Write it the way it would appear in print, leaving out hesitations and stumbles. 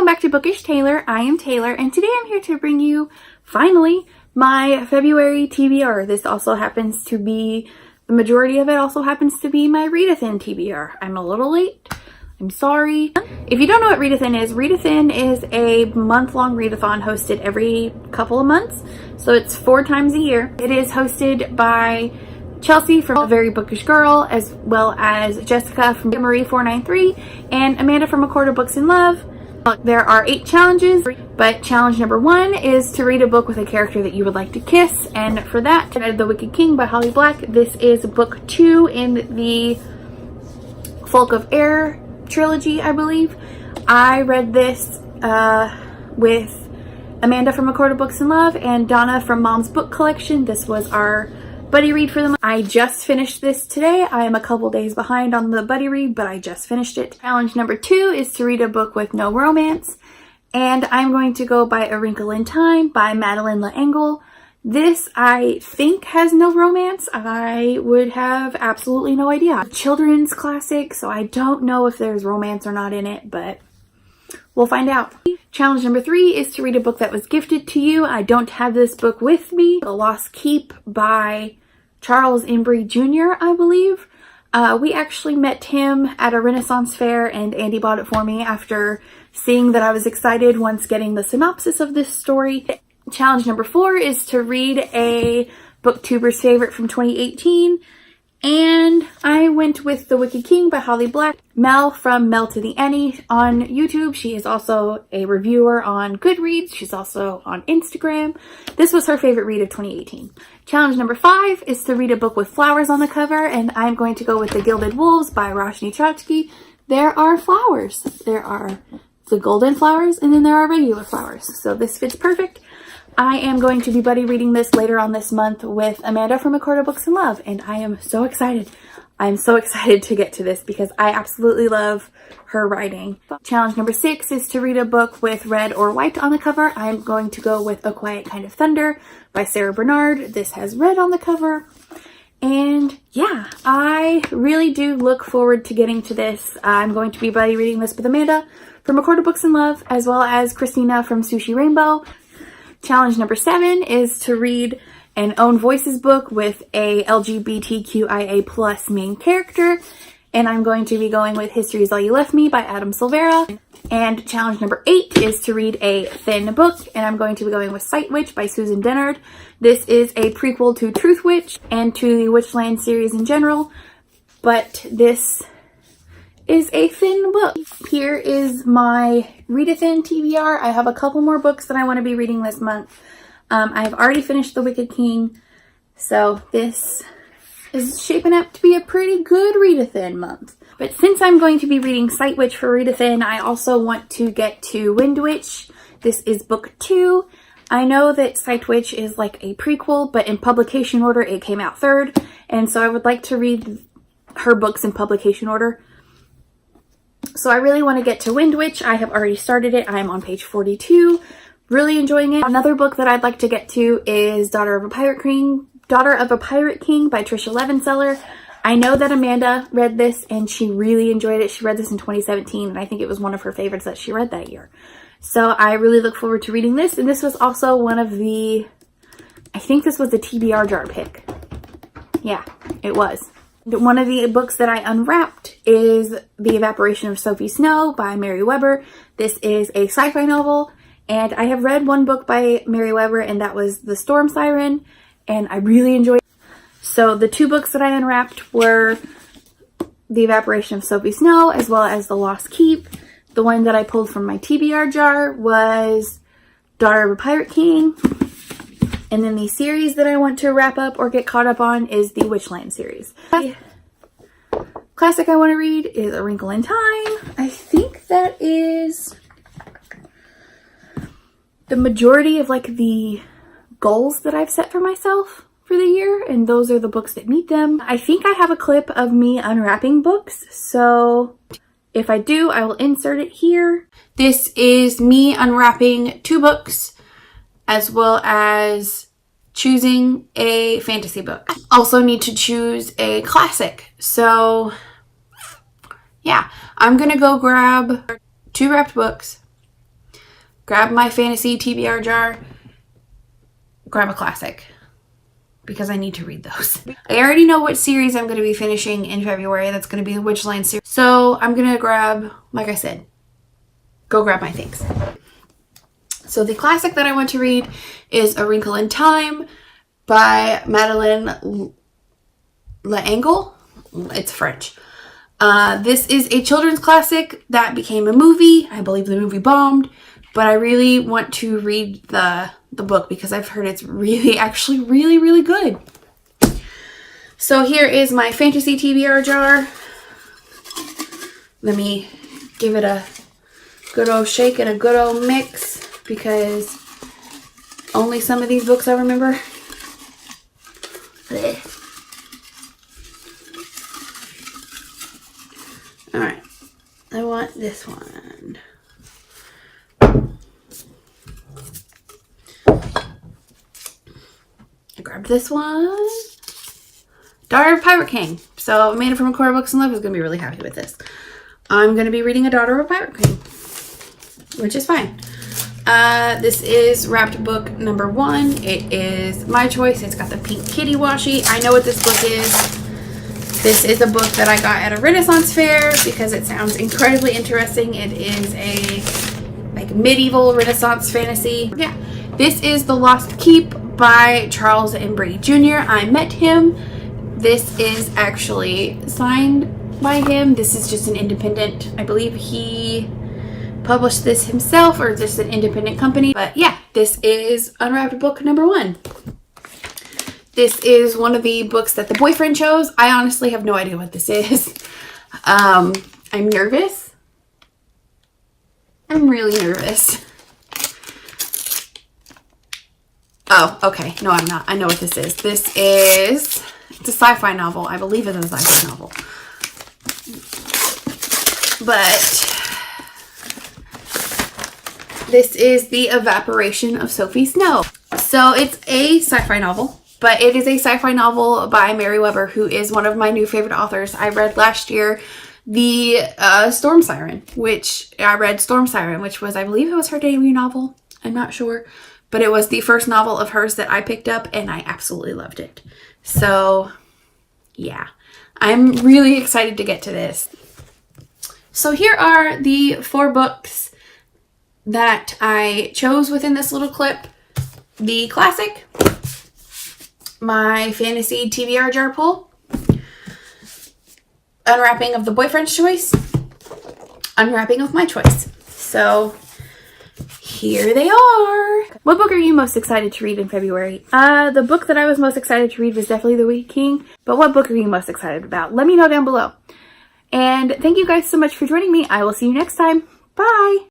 Welcome back to Bookish.Taylor. I am Taylor, and today I'm here to bring you, finally, my February TBR. This also happens to be, the majority of it also happens to be my readathon TBR. I'm a little late. I'm sorry. If you don't know what readathon is a month-long readathon hosted every couple of months. So it's 4 times a year. It is hosted by Chelsea from A Very Bookish Girl, as well as Jessica from Marie 493 and Amanda from A Quarter Books in Love. There are 8 challenges, but challenge number 1 is to read a book with a character that you would like to kiss, and for that, I read The Wicked King by Holly Black. This is book 2 in the Folk of Air trilogy, I believe. I read this with Amanda from A Quarter Books in Love and Donna from Mom's Book Collection. This was our buddy read for them. I just finished this today. I am a couple days behind on the buddy read, but I just finished it. Challenge number 2 is to read a book with no romance, and I'm going to go by A Wrinkle in Time by Madeleine L'Engle. This, I think, has no romance. I would have absolutely no idea. Children's classic, so I don't know if there's romance or not in it, but we'll find out. Challenge number 3 is to read a book that was gifted to you. I don't have this book with me. The Lost Keep by Charles Embry Jr., I believe. We actually met him at a Renaissance fair, and Andy bought it for me after seeing that I was excited once getting the synopsis of this story. Challenge number 4 is to read a booktuber's favorite from 2018. And I went with The Wicked King by Holly Black. Mel from Mel to the Annie on YouTube. She is also a reviewer on Goodreads. She's also on Instagram. This was her favorite read of 2018. Challenge number 5 is to read a book with flowers on the cover, and I'm going to go with The Gilded Wolves by Roshni Chachki. There are flowers. There are the golden flowers, and then there are regular flowers. So this fits perfect. I am going to be buddy reading this later on this month with Amanda from A Quarter Books in Love, and I am so excited. I'm so excited to get to this because I absolutely love her writing. Challenge number 6 is to read a book with red or white on the cover. I'm going to go with A Quiet Kind of Thunder by Sarah Bernard. This has red on the cover. And yeah, I really do look forward to getting to this. I'm going to be buddy reading this with Amanda from A Quarter Books in Love, as well as Christina from Sushi Rainbow. Challenge number 7 is to read an Own Voices book with a LGBTQIA plus main character, and I'm going to be going with History Is All You Left Me by Adam Silvera. And challenge number 8 is to read a thin book, and I'm going to be going with Sight Witch by Susan Dennard. This is a prequel to Truth Witch and to the Witchland series in general, but this is a thin book. Here is my readathon TBR. I have a couple more books that I want to be reading this month. I have already finished The Wicked King, so this is shaping up to be a pretty good readathon month. But since I'm going to be reading Sight Witch for readathon, I also want to get to Wind Witch. This is book 2. I know that Sight Witch is like a prequel, but in publication order it came out 3rd, and so I would like to read her books in publication order. So I really want to get to Wind Witch. I have already started it. I am on page 42. Really enjoying it. Another book that I'd like to get to is Daughter of a Pirate King by Tricia Levenseller. I know that Amanda read this and she really enjoyed it. She read this in 2017 and I think it was one of her favorites that she read that year. So I really look forward to reading this. And this was also one of the, I think this was the TBR jar pick. Yeah, it was. One of the books that I unwrapped is The Evaporation of Sophie Snow by Mary Weber. This is a sci-fi novel, and I have read one book by Mary Weber, and that was The Storm Siren, and I really enjoyed it. So the 2 books that I unwrapped were The Evaporation of Sophie Snow, as well as The Lost Keep. The one that I pulled from my TBR jar was Daughter of a Pirate King. And then the series that I want to wrap up or get caught up on is the Witchland series. The classic I want to read is A Wrinkle in Time. I think that is the majority of like the goals that I've set for myself for the year, and those are the books that meet them. I think I have a clip of me unwrapping books, so if I do, I will insert it here. This is me unwrapping 2 books, as well as choosing a fantasy book. Also need to choose a classic. So yeah, I'm gonna go grab 2 wrapped books grab my fantasy TBR jar, grab a classic, because I need to read those. I already know what series I'm going to be finishing in February. That's going to be the Witchline series. So I'm going to grab, like I said, go grab my things. So the classic that I want to read is A Wrinkle in Time by Madeleine L'Engle. It's French. This is a children's classic that became a movie. I believe the movie bombed, but I really want to read the book because I've heard it's actually really good. So here is my fantasy TBR jar. Let me give it a good old shake and a good old mix because only some of these books I remember. Alright, I want this one. I grabbed this one. Daughter of a Pirate King. So Amanda from Core Books and Love is going to be really happy with this. I'm going to be reading A Daughter of a Pirate King, which is fine. This is wrapped book number 1. It is my choice. It's got the pink kitty washi. I know what this book is. This is a book that I got at a Renaissance fair because it sounds incredibly interesting. It is a like medieval Renaissance fantasy. Yeah, this is The Lost Keep by Charles and Brady Jr. I met him. This is actually signed by him. This is just an independent, I believe he published this himself or just an independent company. But yeah, this is unwrapped book number 1. This is one of the books that the boyfriend chose. I honestly have no idea what this is. I'm nervous. I'm really nervous. Oh, okay. No, I'm not. I know what this is. It's a sci-fi novel. I believe it's a sci-fi novel. But this is The Evaporation of Sophie Snow. So it's a sci-fi novel. But it is a sci-fi novel by Mary Weber, who is one of my new favorite authors. I read last year the Storm Siren, which was, I believe it was her debut novel. I'm not sure. But it was the first novel of hers that I picked up, and I absolutely loved it. So, yeah. I'm really excited to get to this. So here are the 4 books that I chose within this little clip. The classic, my fantasy TBR jar pull, unwrapping of the boyfriend's choice, unwrapping of my choice. So here they are. What book are you most excited to read in February? The book that I was most excited to read was definitely The Wicked King. But what book are you most excited about? Let me know down below. And thank you guys so much for joining me. I will see you next time. Bye!